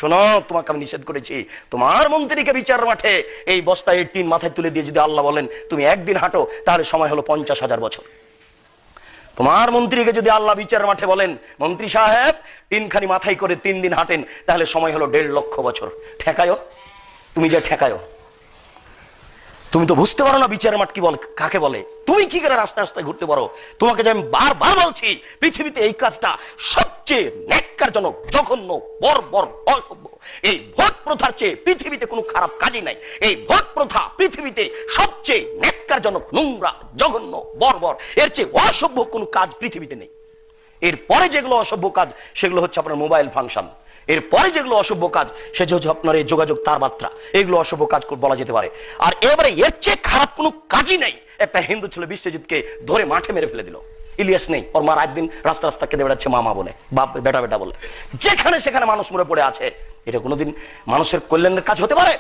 শোনো, তোমাকে আমি নিষেধ করেছি, তোমার মন্ত্রীকে বিচার মাঠে এই বস্তায় টিন মাথায় তুলে দিয়ে যদি আল্লাহ বলেন তুমি একদিন হাঁটো, তাহলে সময় হলো 50,000 বছর। তোমার মন্ত্রীকে যদি আল্লাহ বিচার মাঠে বলেন মন্ত্রী সাহেব টিনখানি মাথায় করে 3 দিন হাঁটেন, তাহলে সময় হলো 1.5 লক্ষ বছর। ঠেকায়ো? তুমি যে ঠেকায়ো, তুমি তো বুঝতে পারো না বিচার মাঠ কি বলে, কাকে বলে। তুমি কি করে রাস্তায় রাস্তায় ঘুরতে পারো? তোমাকে যে আমি বারবার বলছি, পৃথিবীতে এই কাজটা সবচেয়ে ন্যাক্কারজনক, জঘন্য, বর্বর, অসভ্য। এই ভোট প্রথার চেয়ে পৃথিবীতে কোনো খারাপ কাজই নাই। এই ভোট প্রথা পৃথিবীতে সবচেয়ে ন্যাক্কারজনক, নোংরা, জঘন্য, বর্বর, এর চেয়ে অসভ্য কোনো কাজ পৃথিবীতে নেই। এরপরে যেগুলো অসভ্য কাজ সেগুলো হচ্ছে আপনার মোবাইল ফাংশন। এরপরে যেগুলো অসভ্য কাজ সেটা হচ্ছে আপনার এই যোগাযোগ তারবার্তা, এগুলো অসভ্য কাজ বলা যেতে পারে। আর এবারে এর চেয়ে খারাপ কোনো কাজই নাই। একটা হিন্দু ছেলে বিশ্বজিৎকে ধরে মাঠে মেরে ফেলে দিল। ইলিয়াস নেই, ওর মার একদিন রাস্তা রাস্তা কেঁদে বেড়াচ্ছে মামা বলে, বাপ বেটা বেটা বলে, যেখানে সেখানে মানুষ মরে পড়ে আছে। এটা কোনোদিন মানুষের কল্যাণের কাজ হতে পারে?